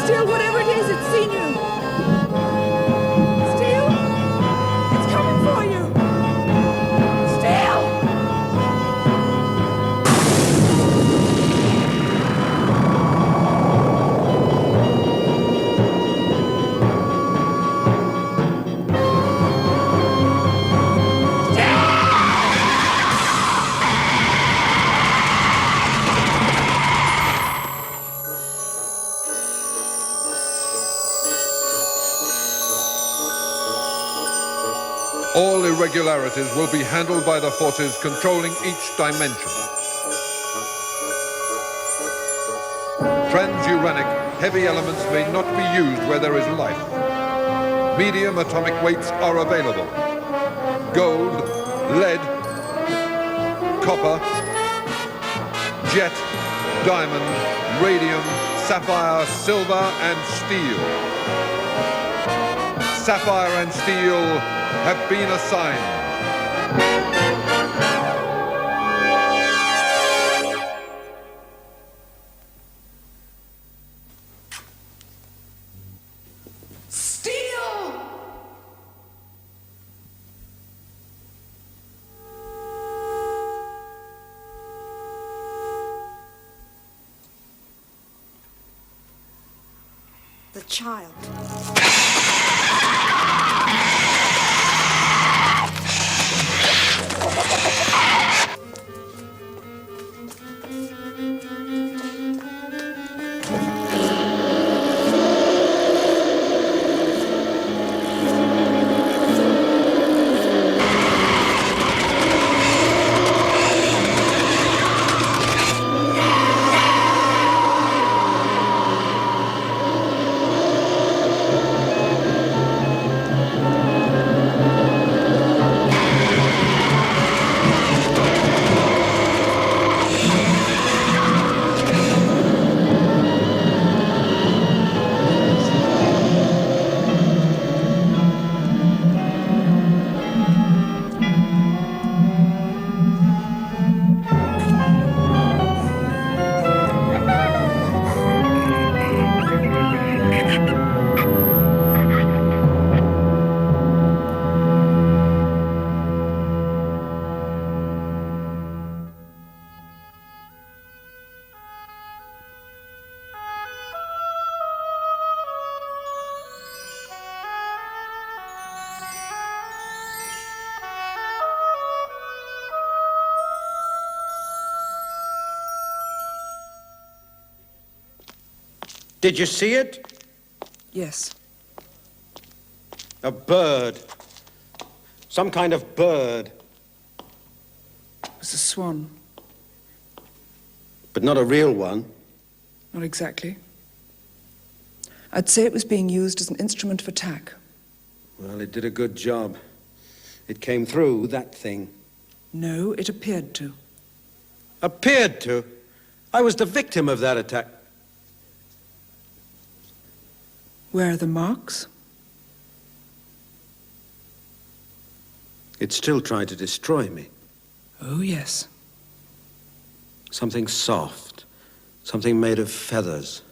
Steel, whatever it is, it's seen you. Steel, it's coming for you. Steel! All irregularities will be handled by the forces controlling each dimension. Transuranic heavy elements may not be used where there is life. Medium atomic weights are available. Gold, lead, copper, jet, diamond, radium, sapphire, silver, and steel. Sapphire and steel have been assigned. Steel! The child. Did you see it? Yes. A bird. Some kind of bird. It was a swan. But not a real one. Not exactly. I'd say it was being used as an instrument of attack. Well, it did a good job. It came through that thing. No, it appeared to. Appeared to? I was the victim of that attack. Where are the marks? It still tried to destroy me. Oh, yes. Something soft. Something made of feathers.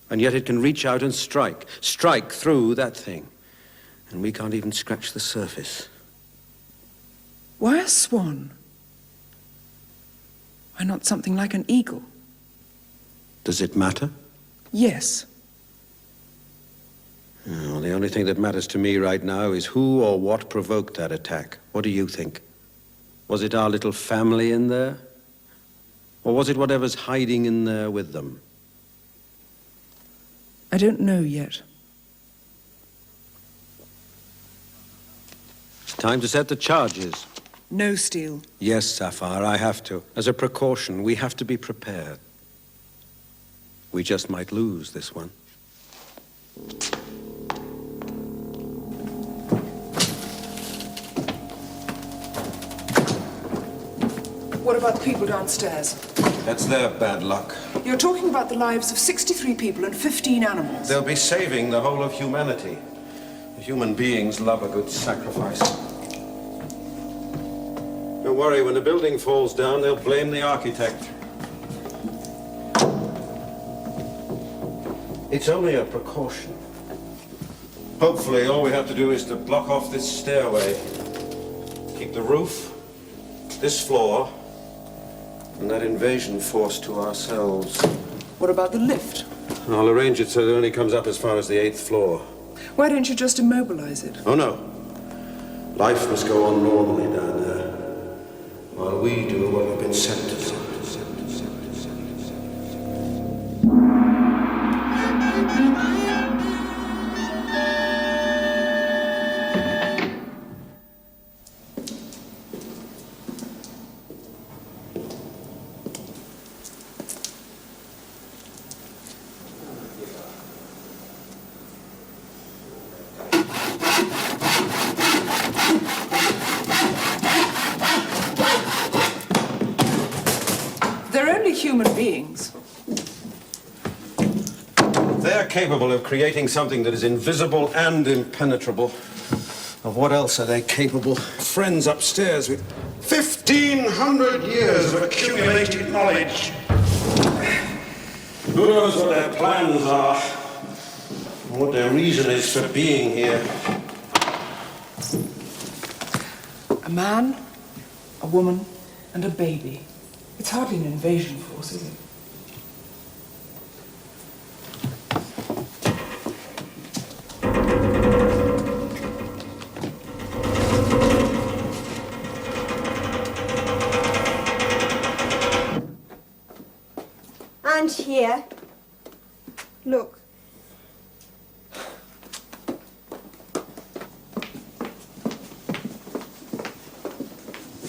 And yet it can reach out and strike through that thing. And we can't even scratch the surface. Why a swan? Why not something like an eagle? Does it matter? Yes. Oh, the only thing that matters to me right now is who or what provoked that attack. What do you think? Was it our little family in there? Or was it whatever's hiding in there with them? I don't know yet. It's time to set the charges. No, Steele. Yes, Sapphire, I have to. As a precaution, we have to be prepared. We just might lose this one. What about the people downstairs? That's their bad luck. You're talking about the lives of 63 people and 15 animals. They'll be saving the whole of humanity. Human beings love a good sacrifice. Don't worry, when the building falls down, they'll blame the architect. It's only a precaution. Hopefully, all we have to do is to block off this stairway. Keep the roof, this floor, and that invasion force to ourselves. What about the lift? I'll arrange it so that it only comes up as far as the 8th floor. Why don't you just immobilize it? Oh, no. Life must go on normally down there, while we do what we've been sent to do. They're only human beings. They're capable of creating something that is invisible and impenetrable. Of what else are they capable? Friends upstairs with 1,500 years of accumulated knowledge. Who knows what their plans are? And what their reason is for being here? A man, a woman, and a baby. It's hardly an invasion force, is it? And here, look.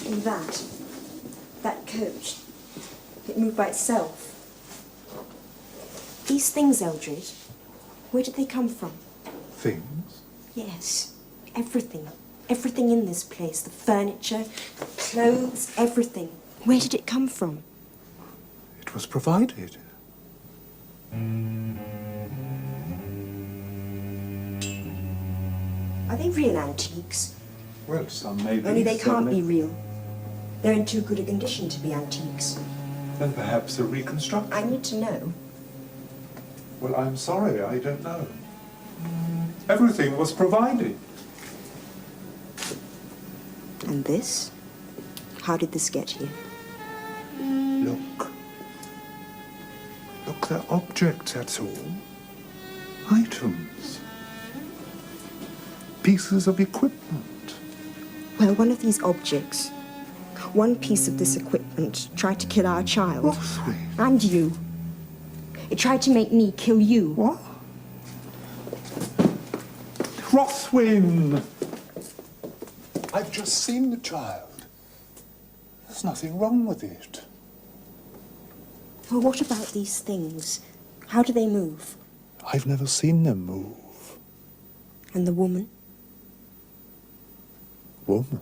And that coach, it moved by itself. These things, Eldred, where did they come from? Things? Yes, everything. Everything in this place, the furniture, the clothes, everything. Where did it come from? It was provided. Are they real antiques? Well, some may be. Only they some can't may- be real. They're in too good a condition to be antiques. Then perhaps a reconstruction. I need to know. Well, I'm sorry, I don't know. Everything was provided. And this? How did this get here? Look. Look, they're objects, that's all. Items. Pieces of equipment. Well, one of these objects, one piece of this equipment tried to kill our child. Rothway. And you. It tried to make me kill you. What? Rothwin! I've just seen the child. There's nothing wrong with it. Well, what about these things? How do they move? I've never seen them move. And the woman? Woman?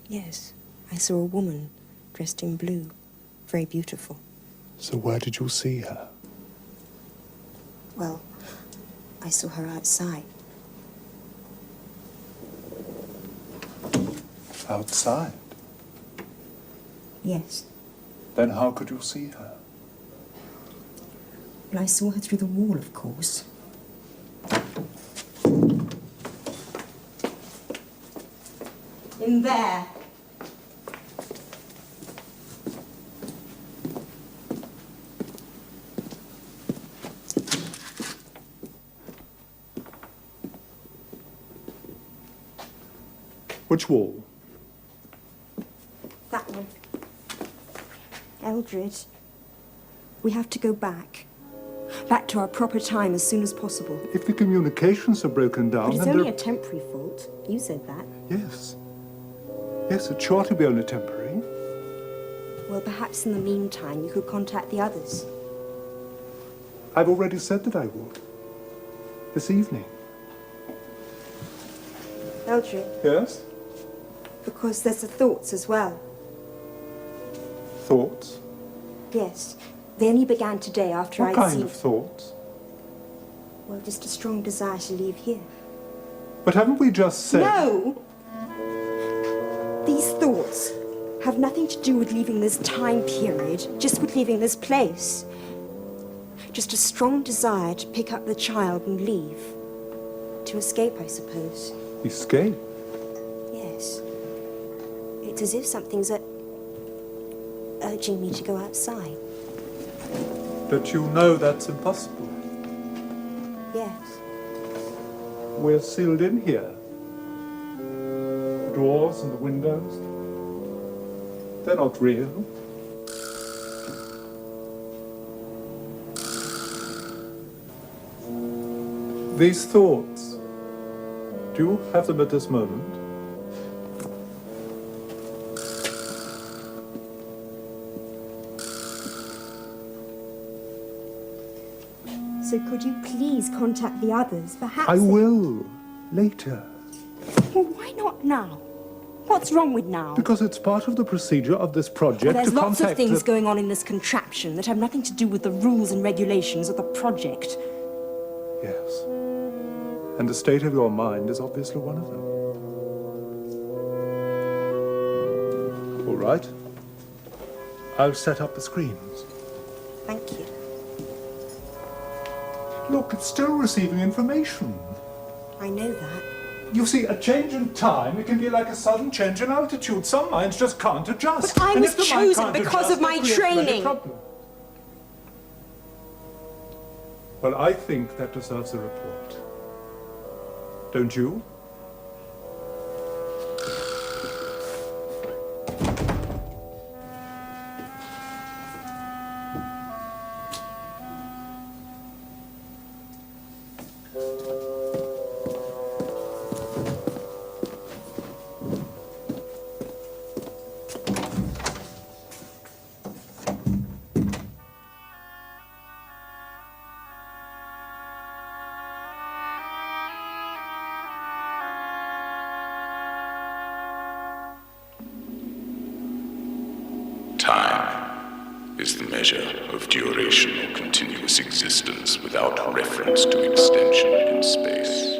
Yes, I saw a woman dressed in blue. Very beautiful. So where did you see her? Well, I saw her outside. Outside? Yes. Then how could you see her? Well, I saw her through the wall, of course. In there. Which wall? That one. Eldred, we have to go back. Back to our proper time as soon as possible. If the communications are broken down, But it's then only there- a temporary fault. You said that. Yes. Yes, it's sure to be only temporary. Well, perhaps in the meantime you could contact the others. I've already said that I would. This evening. Eldred, Yes? because there's the thoughts as well. Thoughts? Yes. They only began today after What I'd kind seen... of thoughts? Well, just a strong desire to leave here. But haven't we just said... No! These thoughts have nothing to do with leaving this time period, just with leaving this place. Just a strong desire to pick up the child and leave. To escape, I suppose. Escape? Yes. It's as if something's urging me to go outside. But you know that's impossible. Yes. We're sealed in here. The doors and the windows, they're not real. These thoughts, do you have them at this moment? So could you please contact the others? Perhaps... I will, later. Well, why not now? What's wrong with now? Because it's part of the procedure of this project Well, there's to lots of contact things the... going on in this contraption that have nothing to do with the rules and regulations of the project. Yes. And the state of your mind is obviously one of them. All right. I'll set up the screens. Thank you. Look, it's still receiving information. I know that. You see, a change in time, it can be like a sudden change in altitude. Some minds just can't adjust. But I And was if the mind chosen can't because adjust, of my it creates many training. problems. Well, I think that deserves a report. Don't you? Time is the measure of duration or continuous existence without reference to extension in space.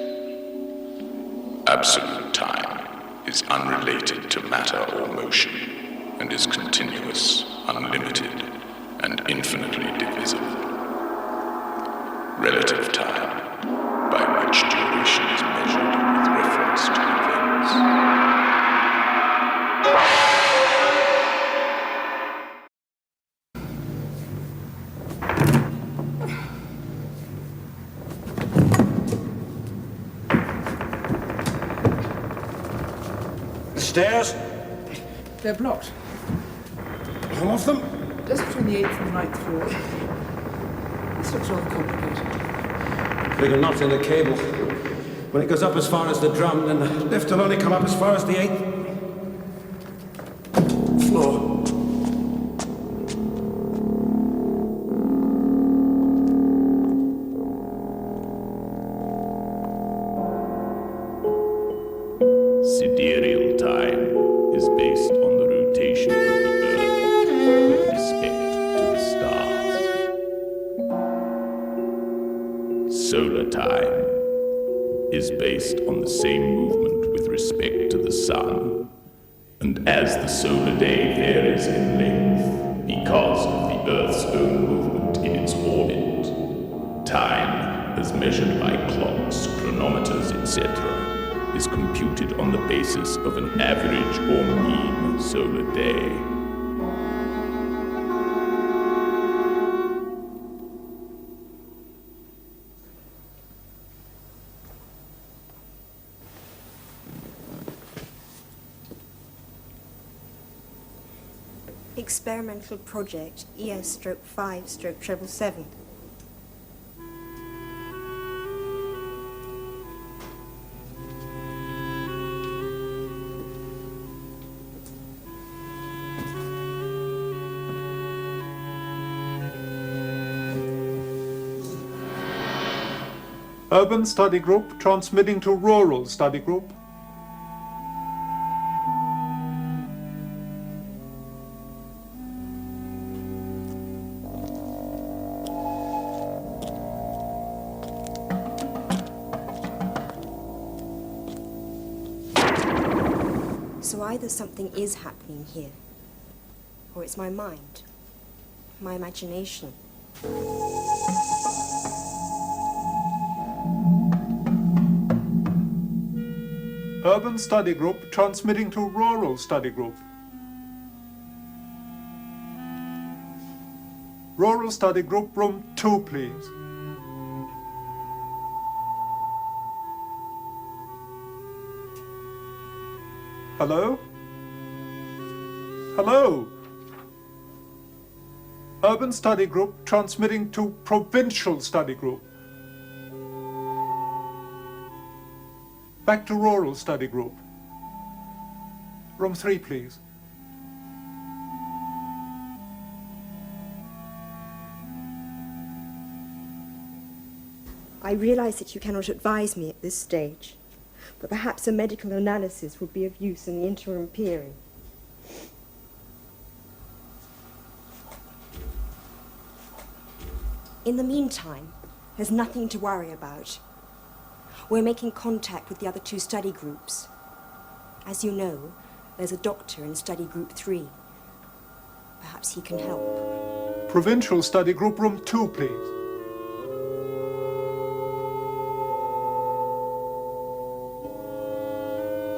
Absolute time is unrelated to matter or motion and is continuous, unlimited, and infinitely divisible. Relative time, by which duration is measured with reference to events. Stairs? They're blocked. All of them? Just between the 8th and the 9th floor. This looks rather complicated. Bigger knot in the cable. When it goes up as far as the drum, then the lift will only come up as far as the 8th floor. Sidereal time is based on the rotation of the Earth with respect to the stars. Solar time is based on the same movement with respect to the Sun. And as the solar day varies in length because of the Earth's own movement in its orbit, time, as measured by clocks, chronometers, etc., is computed on the basis of an average or mean solar day. Experimental project ES-5/777. Urban study group transmitting to rural study group. So either something is happening here, or it's my mind, my imagination. Urban study group transmitting to rural study group. Rural study group, room 2, please. Hello? Hello? Urban study group transmitting to provincial study group. Back to rural study group. Room 3, please. I realise that you cannot advise me at this stage, but perhaps a medical analysis would be of use in the interim period. In the meantime, there's nothing to worry about. We're making contact with the other 2 study groups. As you know, there's a doctor in study group 3. Perhaps he can help. Provincial study group, room 2, please.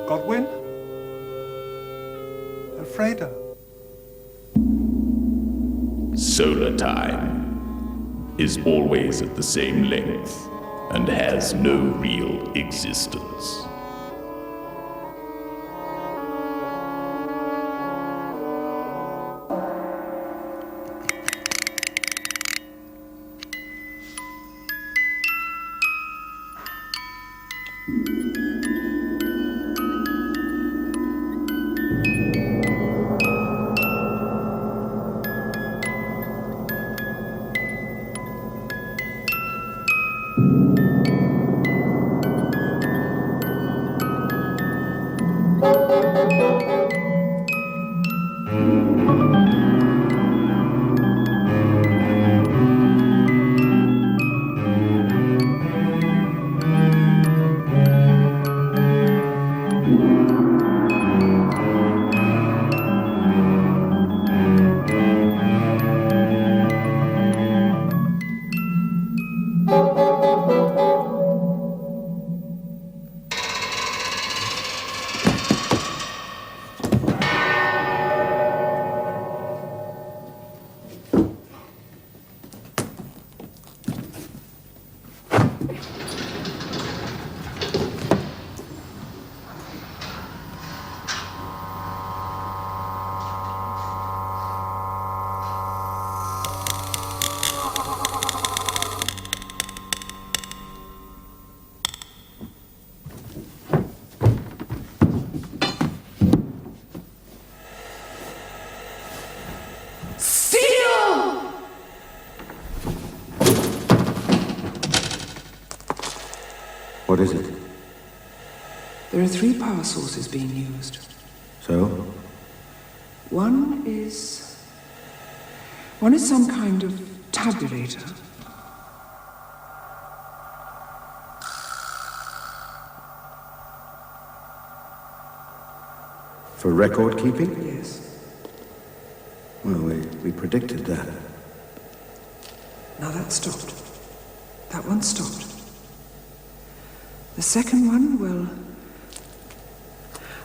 Godwin? Alfreda? Solar time is always at the same length and has no real existence. What is it? There are 3 power sources being used. So? One is some kind of tabulator. For record keeping? Yes. Well, we predicted that. Now that stopped. That one stopped. The second one, well,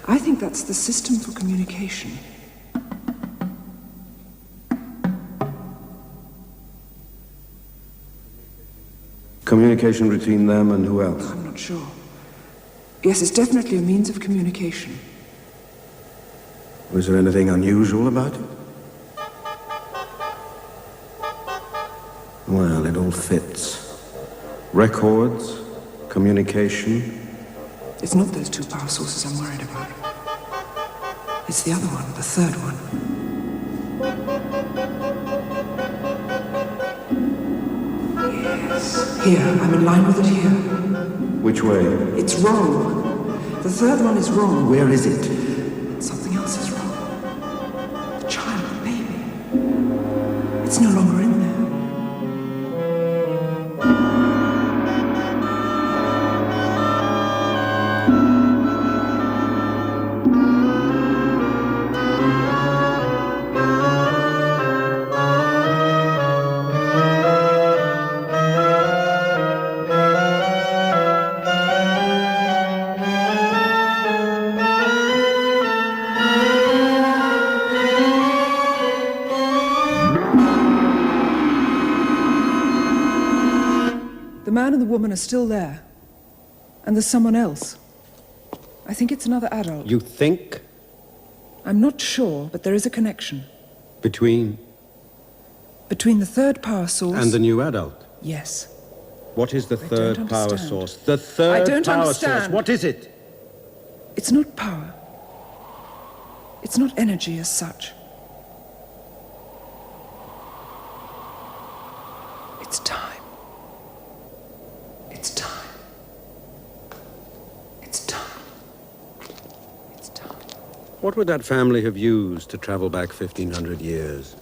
I think that's the system for communication. Communication between them and who else? I'm not sure. Yes, it's definitely a means of communication. Was there anything unusual about it? Well, it all fits. Records, communication. It's not those 2 power sources I'm worried about. It's the other one, the third one. Yes. Here, I'm in line with it here. Which way? It's wrong. The third one is wrong. Where is it? Something else is wrong. The child, the baby. It's no longer in there. The man and the woman are still there. And there's someone else. I think it's another adult. You think? I'm not sure, but there is a connection. Between Between the third power source... and the new adult? Yes. What is the I third don't power understand. source? The third I don't power understand. source. What is it? It's not power. It's not energy as such. It's time. It's time. It's time. It's time. What would that family have used to travel back 1,500 years?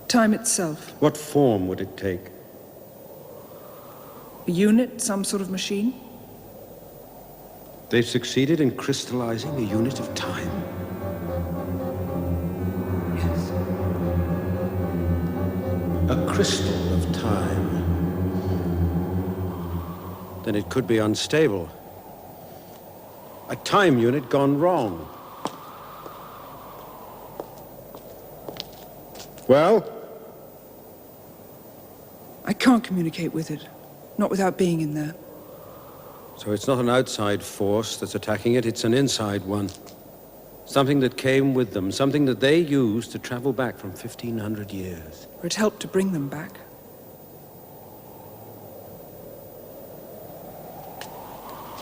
Time itself. What form would it take? A unit, some sort of machine? They've succeeded in crystallizing a unit of time. Yes. A crystal of time. Then it could be unstable. A time unit gone wrong. Well? I can't communicate with it. Not without being in there. So it's not an outside force that's attacking it, it's an inside one. Something that came with them, something that they used to travel back from 1,500 years. Or it helped to bring them back.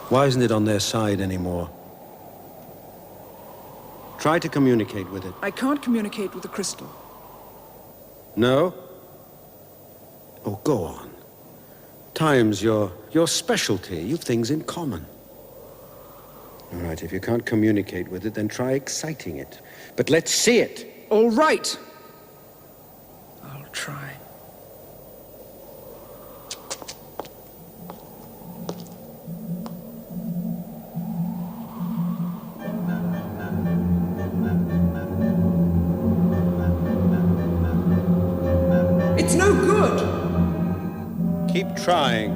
Why isn't it on their side anymore? Try to communicate with it. I can't communicate with the crystal. No? Oh, go on. Time's your specialty. You've things in common. All right, if you can't communicate with it, then try exciting it. But let's see it. All right. I'll try. It's no good. Keep trying.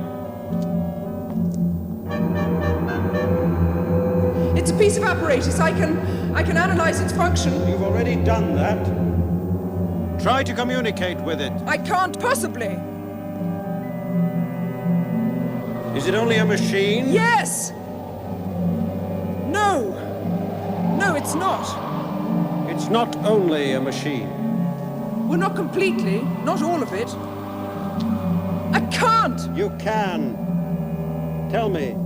It's a piece of apparatus. I can analyze its function. You've already done that. Try to communicate with it. I can't possibly. Is it only a machine? Yes. No. No, it's not. It's not only a machine. Well, not completely. Not all of it. I can't. You can. Tell me.